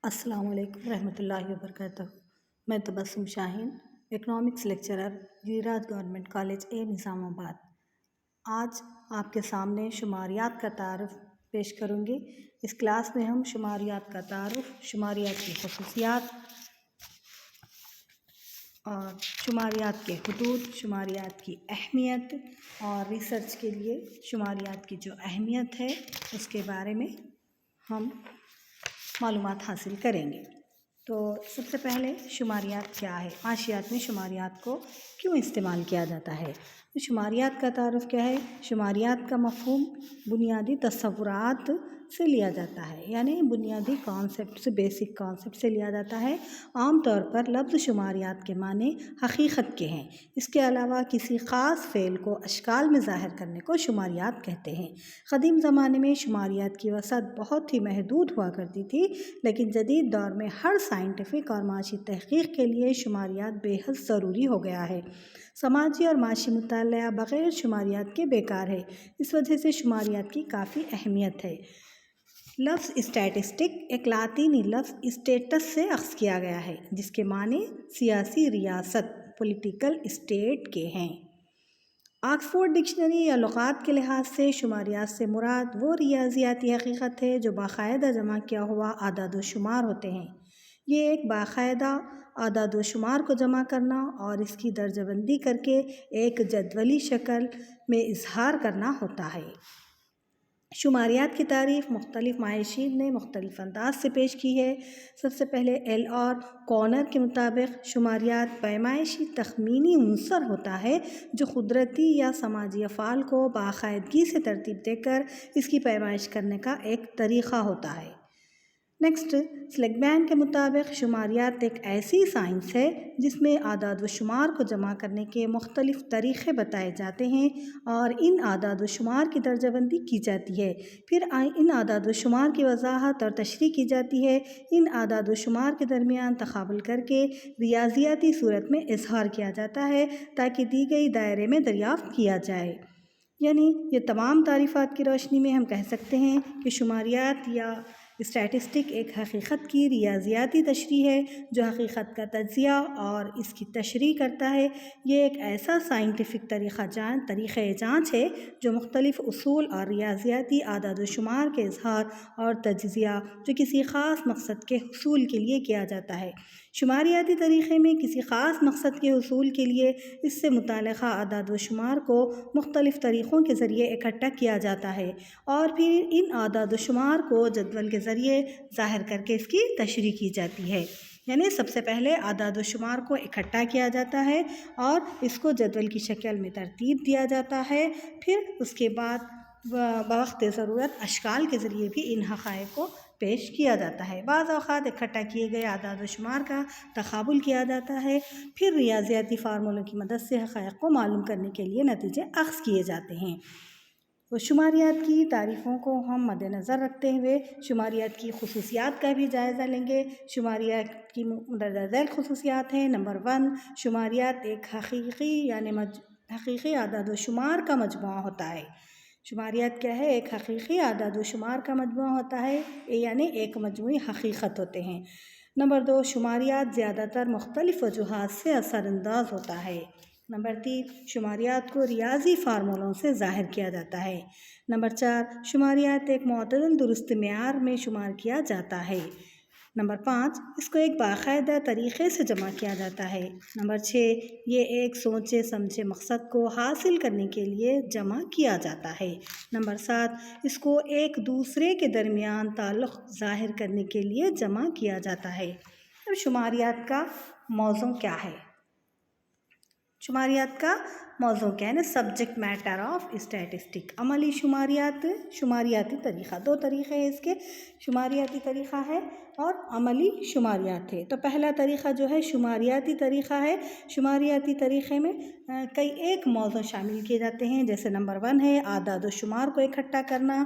السلام علیکم ورحمۃ اللہ وبرکاتہ۔ میں تبسم شاہین، اکنامکس لیکچرر، گریراج گورنمنٹ کالج اے نظام آباد۔ آج آپ کے سامنے شماریات کا تعارف پیش کروں گی۔ اس کلاس میں ہم شماریات کا تعارف، شماریات کی خصوصیات اور شماریات کے حدود، شماریات کی اہمیت اور ریسرچ کے لیے شماریات کی جو اہمیت ہے اس کے بارے میں ہم معلومات حاصل کریں گے۔ تو سب سے پہلے شماریات کیا ہے؟ معاشیات میں شماریات کو کیوں استعمال کیا جاتا ہے؟ شماریات کا تعارف کیا ہے؟ شماریات کا مفہوم بنیادی تصورات سے لیا جاتا ہے، یعنی بنیادی کانسیپٹ سے، بیسک کانسیپٹ سے لیا جاتا ہے۔ عام طور پر لفظ شماریات کے معنی حقیقت کے ہیں۔ اس کے علاوہ کسی خاص فعل کو اشکال میں ظاہر کرنے کو شماریات کہتے ہیں۔ قدیم زمانے میں شماریات کی وسعت بہت ہی محدود ہوا کرتی تھی، لیکن جدید دور میں ہر سائنٹیفک اور معاشی تحقیق کے لیے شماریات بے حد ضروری ہو گیا ہے۔ سماجی اور معاشی مطالعہ بغیر شماریات کے بیکار ہے۔ اس وجہ سے شماریات کی کافی اہمیت ہے۔ لفظ اسٹیٹسٹک ایک لاطینی لفظ اسٹیٹس سے اخذ کیا گیا ہے، جس کے معنی سیاسی ریاست، پولیٹیکل اسٹیٹ کے ہیں۔ آکسفورڈ ڈکشنری یا لغات کے لحاظ سے شماریات سے مراد وہ ریاضیاتی حقیقت ہے جو باقاعدہ جمع کیا ہوا اعداد و شمار ہوتے ہیں۔ یہ ایک باقاعدہ اعداد و شمار کو جمع کرنا اور اس کی درجہ بندی کر کے ایک جدولی شکل میں اظہار کرنا ہوتا ہے۔ شماریات کی تعریف مختلف ماہرین نے مختلف انداز سے پیش کی ہے۔ سب سے پہلے ایل اور کونر کے مطابق شماریات پیمائشی تخمینی عنصر ہوتا ہے جو قدرتی یا سماجی افعال کو باقاعدگی سے ترتیب دے کر اس کی پیمائش کرنے کا ایک طریقہ ہوتا ہے۔ نیکسٹ، سلیگمین کے مطابق شماریات ایک ایسی سائنس ہے جس میں اعداد و شمار کو جمع کرنے کے مختلف طریقے بتائے جاتے ہیں اور ان اعداد و شمار کی درجہ بندی کی جاتی ہے۔ پھر ان اعداد و شمار کی وضاحت اور تشریح کی جاتی ہے۔ ان اعداد و شمار کے درمیان تقابل کر کے ریاضیاتی صورت میں اظہار کیا جاتا ہے تاکہ دی گئی دائرے میں دریافت کیا جائے۔ یعنی یہ تمام تعریفات کی روشنی میں ہم کہہ سکتے ہیں کہ شماریات یا اسٹیٹسٹک ایک حقیقت کی ریاضیاتی تشریح ہے جو حقیقت کا تجزیہ اور اس کی تشریح کرتا ہے۔ یہ ایک ایسا سائنٹیفک طریقہ جانچ ہے جو مختلف اصول اور ریاضیاتی اعداد و شمار کے اظہار اور تجزیہ جو کسی خاص مقصد کے حصول کے لیے کیا جاتا ہے۔ شماریاتی طریقے میں کسی خاص مقصد کے حصول کے لیے اس سے متعلقہ اعداد و شمار کو مختلف طریقوں کے ذریعے اکٹھا کیا جاتا ہے اور پھر ان اعداد و شمار کو جدول کے ذریعے ظاہر کر کے اس کی تشریح کی جاتی ہے۔ یعنی سب سے پہلے اعداد و شمار کو اکٹھا کیا جاتا ہے اور اس کو جدول کی شکل میں ترتیب دیا جاتا ہے، پھر اس کے بعد بوقت ضرورت اشکال کے ذریعے بھی ان حقائق کو پیش کیا جاتا ہے۔ بعض اوقات اکٹھا کیے گئے اعداد و شمار کا تقابل کیا جاتا ہے، پھر ریاضیاتی فارمولوں کی مدد سے حقائق کو معلوم کرنے کے لیے نتیجے اخذ کیے جاتے ہیں۔ تو شماریات کی تعریفوں کو ہم مد نظر رکھتے ہوئے شماریات کی خصوصیات کا بھی جائزہ لیں گے۔ شماریات کی مندرجہ ذیل خصوصیات ہیں۔ نمبر 1، شماریات ایک حقیقی اعداد و شمار کا مجموعہ ہوتا ہے۔ شماریات کیا ہے؟ ایک حقیقی اعداد و شمار کا مجموعہ ہوتا ہے، یعنی ایک مجموعی حقیقت ہوتے ہیں۔ نمبر 2، شماریات زیادہ تر مختلف وجوہات سے اثر انداز ہوتا ہے۔ نمبر 3، شماریات کو ریاضی فارمولوں سے ظاہر کیا جاتا ہے۔ نمبر 4، شماریات ایک معتدل درست معیار میں شمار کیا جاتا ہے۔ نمبر 5، اس کو ایک باقاعدہ طریقے سے جمع کیا جاتا ہے۔ نمبر 6، یہ ایک سوچے سمجھے مقصد کو حاصل کرنے کے لیے جمع کیا جاتا ہے۔ نمبر 7، اس کو ایک دوسرے کے درمیان تعلق ظاہر کرنے کے لیے جمع کیا جاتا ہے۔ اب شماریات کا موضوع کیا ہے؟ شماریات کا موضوع کیا ہے نا؟ سبجیکٹ میٹر آف اسٹیٹسٹک، عملی شماریات، شماریاتی طریقہ۔ دو طریقے ہیں اس کے، شماریاتی طریقہ ہے اور عملی شماریات ہے۔ تو پہلا طریقہ جو ہے شماریاتی طریقہ ہے۔ شماریاتی طریقے میں ایک موضوع شامل کیے جاتے ہیں، جیسے نمبر 1 ہے اعداد و شمار کو اکٹھا کرنا،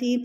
3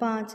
5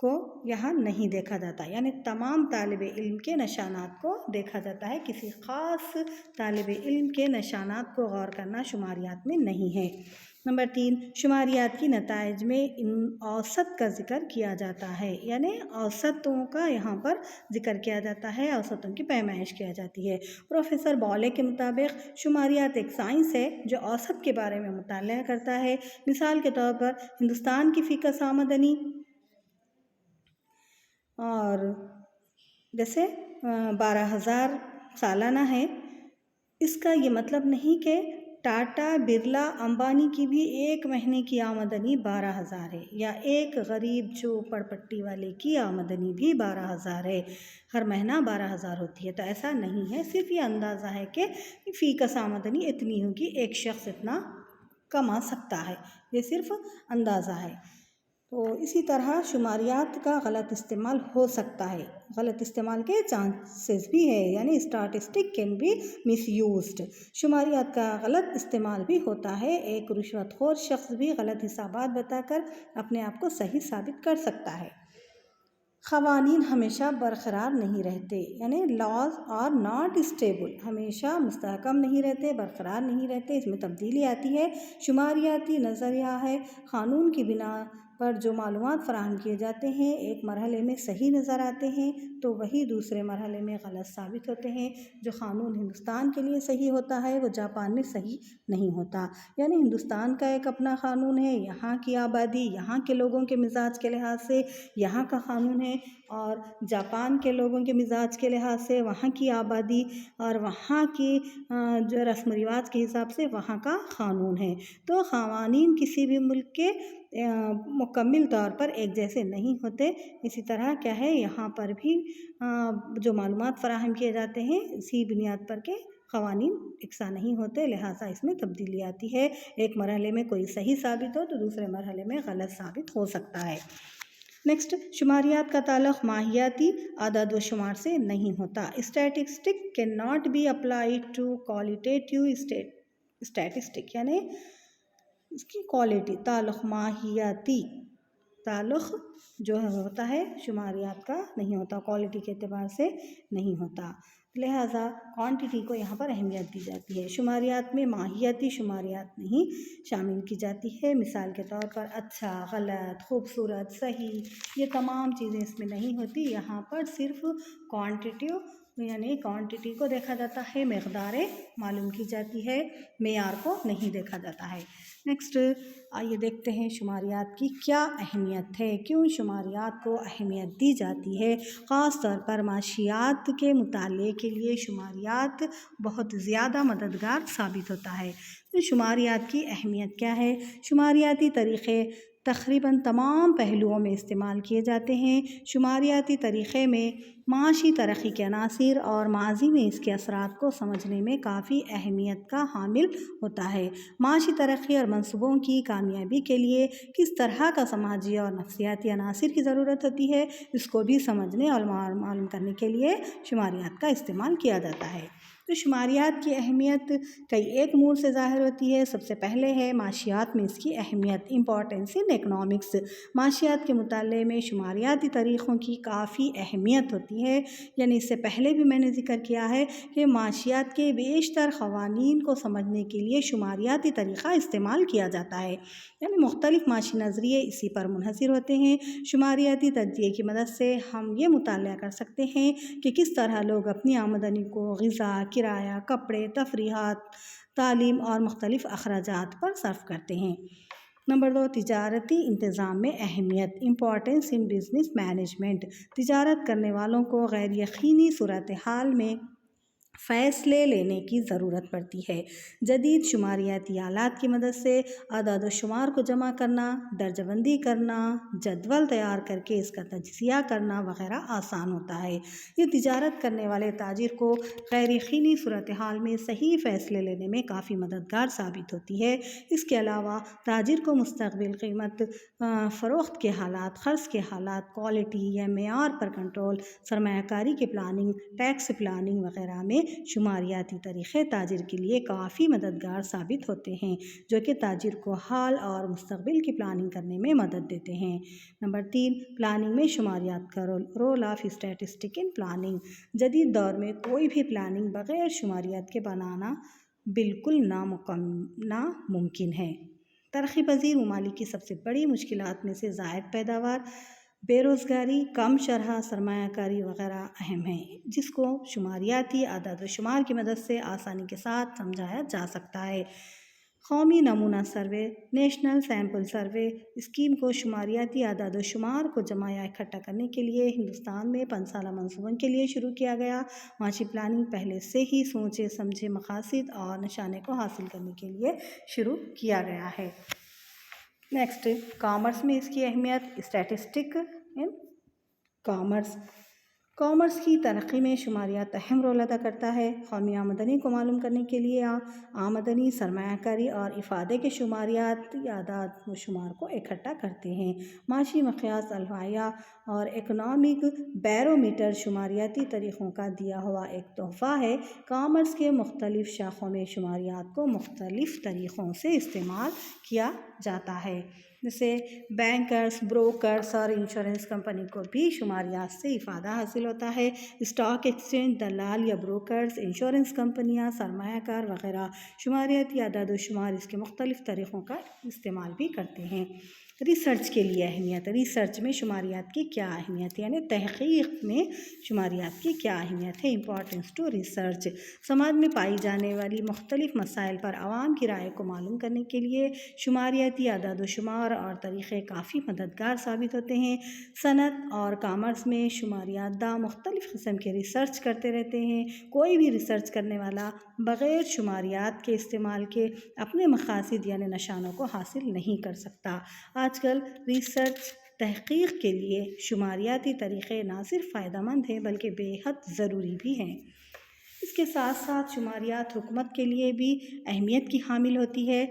کو یہاں نہیں دیکھا جاتا، یعنی تمام طالب علم کے نشانات کو دیکھا جاتا ہے، کسی خاص طالب علم کے نشانات کو غور کرنا شماریات میں نہیں ہے۔ نمبر 3، شماریات کی نتائج میں اوسط کا ذکر کیا جاتا ہے، یعنی اوسطوں کا یہاں پر ذکر کیا جاتا ہے، اوسطوں کی پیمائش کیا جاتی ہے۔ پروفیسر بولے کے مطابق شماریات ایک سائنس ہے جو اوسط کے بارے میں مطالعہ کرتا ہے۔ مثال کے طور پر ہندوستان کی فی کس آمدنی اور جیسے 12,000 سالانہ ہے، اس کا یہ مطلب نہیں کہ ٹاٹا، برلا، امبانی کی بھی ایک مہینے کی آمدنی 12,000 ہے، یا ایک غریب جو پڑپٹی والے کی آمدنی بھی 12,000 ہے، ہر مہینہ 12,000 ہوتی ہے۔ تو ایسا نہیں ہے، صرف یہ اندازہ ہے کہ فی کس آمدنی اتنی ہوگی، ایک شخص اتنا کما سکتا ہے، یہ صرف اندازہ ہے۔ تو اسی طرح شماریات کا غلط استعمال ہو سکتا ہے، غلط استعمال کے چانسز بھی ہے، یعنی statistic can be misused. شماریات کا غلط استعمال بھی ہوتا ہے، ایک رشوت خور شخص بھی غلط حسابات بتا کر اپنے آپ کو صحیح ثابت کر سکتا ہے۔ قوانین ہمیشہ برقرار نہیں رہتے، یعنی لاز آر ناٹ اسٹیبل، ہمیشہ مستحکم نہیں رہتے، برقرار نہیں رہتے، اس میں تبدیلی آتی ہے۔ شماریاتی نظریہ ہے، قانون کی بنا پر جو معلومات فراہم کیے جاتے ہیں ایک مرحلے میں صحیح نظر آتے ہیں تو وہی دوسرے مرحلے میں غلط ثابت ہوتے ہیں۔ جو قانون ہندوستان کے لیے صحیح ہوتا ہے وہ جاپان میں صحیح نہیں ہوتا، یعنی ہندوستان کا ایک اپنا قانون ہے، یہاں کی آبادی، یہاں کے لوگوں کے مزاج کے لحاظ سے یہاں کا قانون ہے، اور جاپان کے لوگوں کے مزاج کے لحاظ سے وہاں کی آبادی اور وہاں کی جو رسم و رواج کے حساب سے وہاں کا قانون ہے۔ تو قوانین کسی بھی ملک کے مکمل طور پر ایک جیسے نہیں ہوتے، اسی طرح کیا ہے یہاں پر بھی جو معلومات فراہم کیے جاتے ہیں اسی بنیاد پر کے قوانین یکساں نہیں ہوتے، لہٰذا اس میں تبدیلی آتی ہے، ایک مرحلے میں کوئی صحیح ثابت ہو تو دوسرے مرحلے میں غلط ثابت ہو سکتا ہے۔ نیکسٹ، شماریات کا تعلق ماہیاتی اعداد و شمار سے نہیں ہوتا۔ Statistic can not be applied to qualitative statistic, یعنی اس کی کوالٹی، تعلق ماہیاتی تعلق جو ہوتا ہے شماریات کا نہیں ہوتا، کوالٹی کے اعتبار سے نہیں ہوتا، لہٰذا کوانٹٹی کو یہاں پر اہمیت دی جاتی ہے۔ شماریات میں ماہیتی شماریات نہیں شامل کی جاتی ہے، مثال کے طور پر اچھا، غلط، خوبصورت، صحیح، یہ تمام چیزیں اس میں نہیں ہوتی، یہاں پر صرف کوانٹیٹیو یعنی کوانٹٹی کو دیکھا جاتا ہے، مقداریں معلوم کی جاتی ہے، معیار کو نہیں دیکھا جاتا ہے۔ نیکسٹ، آئیے دیکھتے ہیں شماریات کی کیا اہمیت ہے، کیوں شماریات کو اہمیت دی جاتی ہے۔ خاص طور پر معاشیات کے مطالعے کے لیے شماریات بہت زیادہ مددگار ثابت ہوتا ہے۔ شماریات کی اہمیت کیا ہے؟ شماریاتی طریقے تقریباً تمام پہلوؤں میں استعمال کیے جاتے ہیں۔ شماریاتی طریقے میں معاشی ترقی کے عناصر اور ماضی میں اس کے اثرات کو سمجھنے میں کافی اہمیت کا حامل ہوتا ہے۔ معاشی ترقی اور منصوبوں کی کامیابی کے لیے کس طرح کا سماجی اور نفسیاتی عناصر کی ضرورت ہوتی ہے، اس کو بھی سمجھنے اور معلوم کرنے کے لیے شماریات کا استعمال کیا جاتا ہے۔ تو شماریات کی اہمیت کئی ایک امور سے ظاہر ہوتی ہے۔ سب سے پہلے ہے معاشیات میں اس کی اہمیت، امپورٹنس ان اکنامکس۔ معاشیات کے مطالعے میں شماریاتی طریقوں کی کافی اہمیت ہوتی ہے، یعنی اس سے پہلے بھی میں نے ذکر کیا ہے کہ معاشیات کے بیشتر قوانین کو سمجھنے کے لیے شماریاتی طریقہ استعمال کیا جاتا ہے، یعنی مختلف معاشی نظریے اسی پر منحصر ہوتے ہیں۔ شماریاتی تجزیے کی مدد سے ہم یہ مطالعہ کر سکتے ہیں کہ کس طرح لوگ اپنی آمدنی کو غذا، کرایہ، کپڑے، تفریحات، تعلیم اور مختلف اخراجات پر صرف کرتے ہیں۔ نمبر 2، تجارتی انتظام میں اہمیت، امپورٹنس ان بزنس مینجمنٹ۔ تجارت کرنے والوں کو غیر یقینی صورتحال میں فیصلے لینے کی ضرورت پڑتی ہے۔ جدید شماریاتی آلات کی مدد سے اعداد و شمار کو جمع کرنا، درجہ بندی کرنا، جدول تیار کر کے اس کا تجزیہ کرنا وغیرہ آسان ہوتا ہے۔ یہ تجارت کرنے والے تاجر کو غیر یقینی صورتحال میں صحیح فیصلے لینے میں کافی مددگار ثابت ہوتی ہے۔ اس کے علاوہ تاجر کو مستقبل قیمت، فروخت کے حالات، خرچ کے حالات، کوالٹی یا معیار پر کنٹرول، سرمایہ کاری کی پلاننگ، ٹیکس پلاننگ وغیرہ میں شماریاتی طریقے تاجر کے لیے کافی مددگار ثابت ہوتے ہیں، جو کہ تاجر کو حال اور مستقبل کی پلاننگ کرنے میں مدد دیتے ہیں۔ نمبر 3، پلاننگ میں شماریات کا role of statistic in planning. جدید دور میں کوئی بھی پلاننگ بغیر شماریات کے بنانا بالکل ناممکن ہے۔ ترقی پذیر ممالک کی سب سے بڑی مشکلات میں سے زائد پیداوار، بے روزگاری، کم شرح سرمایہ کاری وغیرہ اہم ہیں، جس کو شماریاتی اعداد و شمار کی مدد سے آسانی کے ساتھ سمجھایا جا سکتا ہے۔ قومی نمونہ survey national sample survey scheme کو شماریاتی اعداد و شمار کو جمع یا اکٹھا کرنے کے لیے ہندوستان میں 5 سالہ منصوبوں کے لیے شروع کیا گیا۔ معاشی پلاننگ پہلے سے ہی سوچے سمجھے مقاصد اور نشانے کو حاصل کرنے کے لیے شروع کیا گیا ہے۔ نیکسٹ، کامرس میں اس کی اہمیت، اسٹیٹسٹک ان کامرس کی ترقی میں شماریات اہم رول ادا کرتا ہے۔ قومی آمدنی کو معلوم کرنے کے لیے آمدنی، سرمایہ کاری اور افادے کے شماریات اعداد و شمار کو اکٹھا کرتے ہیں۔ معاشی مقیاس، الوہیہ اور اکنامک بیرومیٹر شماریاتی طریقوں کا دیا ہوا ایک تحفہ ہے۔ کامرس کے مختلف شاخوں میں شماریات کو مختلف طریقوں سے استعمال کیا جاتا ہے، جیسے بینکرز، بروکرز اور انشورنس کمپنی کو بھی شماریات سے افادہ حاصل ہوتا ہے۔ اسٹاک ایکسچینج، دلال یا بروکرز، انشورنس کمپنیاں، سرمایہ کار وغیرہ شماریاتی اعداد و شمار اس کے مختلف طریقوں کا استعمال بھی کرتے ہیں۔ ریسرچ کے لیے اہمیت، ریسرچ میں شماریات کی کیا اہمیت ہے، یعنی تحقیق میں شماریات کی کیا اہمیت ہے۔ امپورٹنس ٹو ریسرچ، سماج میں پائی جانے والی مختلف مسائل پر عوام کی رائے کو معلوم کرنے کے لیے شماریاتی اعداد و شمار اور طریقے کافی مددگار ثابت ہوتے ہیں۔ صنعت اور کامرس میں شماریات داں مختلف قسم کے ریسرچ کرتے رہتے ہیں۔ کوئی بھی ریسرچ کرنے والا بغیر شماریات کے استعمال کے اپنے مقاصد یعنی نشانوں کو حاصل نہیں کر سکتا۔ آج کل ریسرچ تحقیق کے لیے شماریاتی طریقے نہ صرف فائدہ مند ہیں بلکہ بے حد ضروری بھی ہیں۔ اس کے ساتھ ساتھ شماریات حکومت کے لیے بھی اہمیت کی حامل ہوتی ہے۔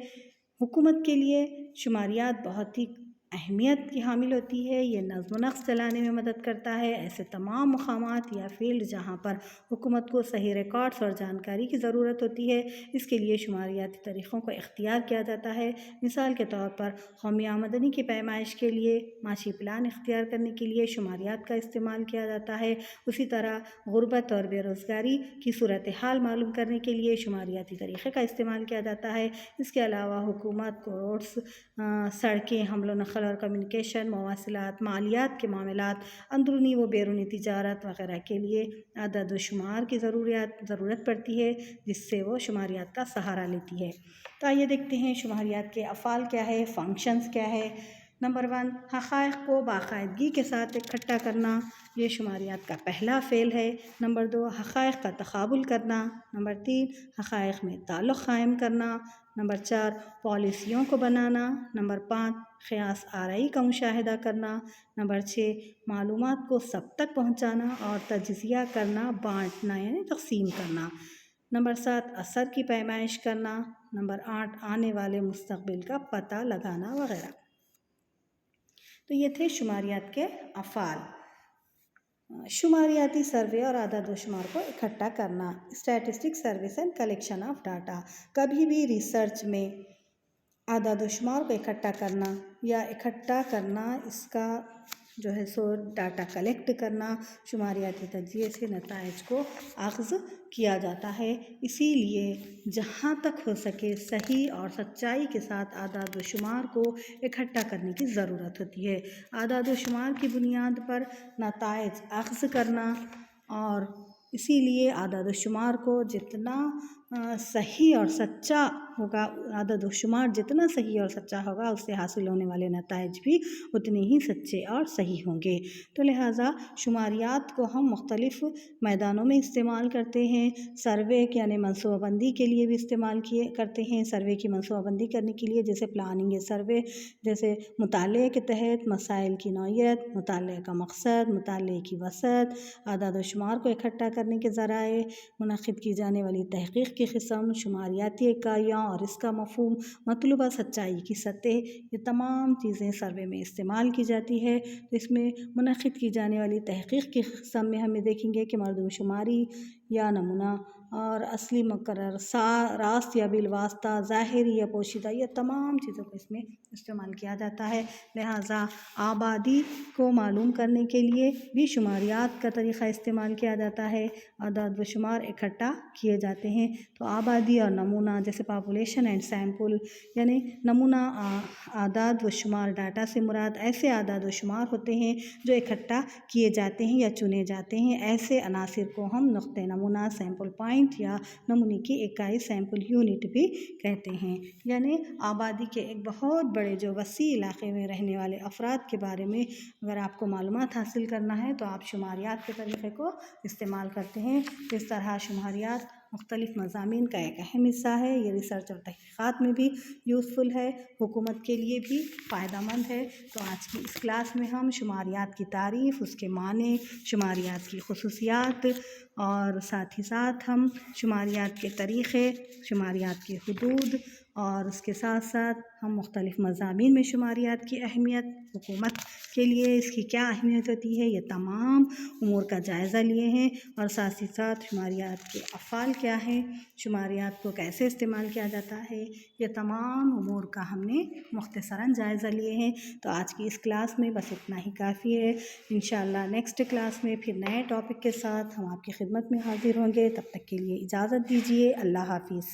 حکومت کے لیے شماریات بہت ہی اہمیت کی حامل ہوتی ہے۔ یہ نظم و نسق چلانے میں مدد کرتا ہے۔ ایسے تمام مقامات یا فیلڈ جہاں پر حکومت کو صحیح ریکارڈز اور جانکاری کی ضرورت ہوتی ہے، اس کے لیے شماریاتی طریقوں کو اختیار کیا جاتا ہے۔ مثال کے طور پر قومی آمدنی کی پیمائش کے لیے معاشی پلان اختیار کرنے کے لیے شماریات کا استعمال کیا جاتا ہے۔ اسی طرح غربت اور بے روزگاری کی صورتحال معلوم کرنے کے لیے شماریاتی طریقے کا استعمال کیا جاتا ہے۔ اس کے علاوہ حکومت کو روڈز، سڑکیں، حمل و نقل اور کمیونیکیشن، مواصلات، مالیات کے معاملات، اندرونی و بیرونی تجارت وغیرہ کے لیے اعداد و شمار کی ضرورت پڑتی ہے، جس سے وہ شماریات کا سہارا لیتی ہے۔ تو آئیے دیکھتے ہیں شماریات کے افعال کیا ہے، فنکشنز کیا ہے۔ نمبر 1، حقائق کو باقاعدگی کے ساتھ اکٹھا کرنا، یہ شماریات کا پہلا فعل ہے۔ نمبر 2، حقائق کا تقابل کرنا۔ نمبر 3، حقائق میں تعلق قائم کرنا۔ نمبر 4، پالیسیوں کو بنانا۔ نمبر 5، قیاس آرائی کا مشاہدہ کرنا۔ نمبر 6، معلومات کو سب تک پہنچانا اور تجزیہ کرنا، بانٹنا یعنی تقسیم کرنا۔ نمبر 7، اثر کی پیمائش کرنا۔ نمبر 8، آنے والے مستقبل کا پتہ لگانا وغیرہ۔ تو یہ تھے شماریات کے افعال۔ شماریاتی سروے اور اعداد و شمار کو اکٹھا کرنا، statistic service and collection of data. کبھی بھی ریسرچ میں اعداد و شمار کو اکٹھا کرنا اس کا جو ہے سو ڈاٹا کلیکٹ کرنا، شماریاتی تجزیے سے نتائج کو اخذ کیا جاتا ہے۔ اسی لیے جہاں تک ہو سکے صحیح اور سچائی کے ساتھ اعداد و شمار کو اکٹھا کرنے کی ضرورت ہوتی ہے۔ اعداد و شمار کی بنیاد پر نتائج اخذ کرنا، اور اسی لیے اعداد و شمار کو جتنا صحیح اور سچا ہوگا، اعداد و شمار جتنا صحیح اور سچا ہوگا، اس سے حاصل ہونے والے نتائج بھی اتنے ہی سچے اور صحیح ہوں گے۔ تو لہٰذا شماریات کو ہم مختلف میدانوں میں استعمال کرتے ہیں۔ سروے یعنی منصوبہ بندی کے لیے بھی استعمال کرتے ہیں۔ سروے کی منصوبہ بندی کرنے کے لیے جیسے پلاننگ سروے، جیسے مطالعے کے تحت مسائل کی نوعیت، مطالعے کا مقصد، مطالعے کی وسعت، اعداد و شمار کو اکٹھا کرنے کے ذرائع، منعقد کی جانے والی تحقیق کی قسم، شماریاتی اکائیاں اور اس کا مفہوم، مطلوبہ سچائی کی سطح، یہ تمام چیزیں سروے میں استعمال کی جاتی ہے۔ تو اس میں منعقد کی جانے والی تحقیق کی قسم میں ہم دیکھیں گے کہ مردم شماری یا نمونہ اور اصلی مقرر، راست یا بالواسطہ، ظاہری یا پوشیدہ، یہ تمام چیزوں کو اس میں استعمال کیا جاتا ہے۔ لہٰذا آبادی کو معلوم کرنے کے لیے بھی شماریات کا طریقہ استعمال کیا جاتا ہے۔ اعداد و شمار اکٹھا کیے جاتے ہیں تو آبادی اور نمونہ، جیسے پاپولیشن اینڈ سیمپل، یعنی نمونہ اعداد و شمار، ڈاٹا سے مراد ایسے اعداد و شمار ہوتے ہیں جو اکٹھا کیے جاتے ہیں یا چنے جاتے ہیں۔ ایسے عناصر کو ہم نقطہ نمونہ، سیمپل پوائنٹ، یا نمونے کی اکائی سیمپل یونٹ بھی کہتے ہیں۔ یعنی آبادی کے ایک بہت بڑے جو وسیع علاقے میں رہنے والے افراد کے بارے میں اگر آپ کو معلومات حاصل کرنا ہے تو آپ شماریات کے طریقے کو استعمال کرتے ہیں۔ اس طرح شماریات مختلف مضامین کا ایک اہم حصہ ہے۔ یہ ریسرچ اور تحقیقات میں بھی یوزفل ہے، حکومت کے لیے بھی فائدہ مند ہے۔ تو آج کی اس کلاس میں ہم شماریات کی تعریف، اس کے معنی، شماریات کی خصوصیات اور ساتھ ہی ساتھ ہم شماریات کے طریقے، شماریات کی حدود، اور اس کے ساتھ ساتھ ہم مختلف مضامین میں شماریات کی اہمیت، حکومت کے لیے اس کی کیا اہمیت ہوتی ہے، یہ تمام امور کا جائزہ لیے ہیں۔ اور ساتھ ہی ساتھ شماریات کے افعال کیا ہیں، شماریات کو کیسے استعمال کیا جاتا ہے، یہ تمام امور کا ہم نے مختصراً جائزہ لیے ہیں۔ تو آج کی اس کلاس میں بس اتنا ہی کافی ہے۔ انشاءاللہ نیکسٹ کلاس میں پھر نئے ٹاپک کے ساتھ ہم آپ کی خدمت میں حاضر ہوں گے۔ تب تک کے لیے اجازت دیجیے۔ اللہ حافظ۔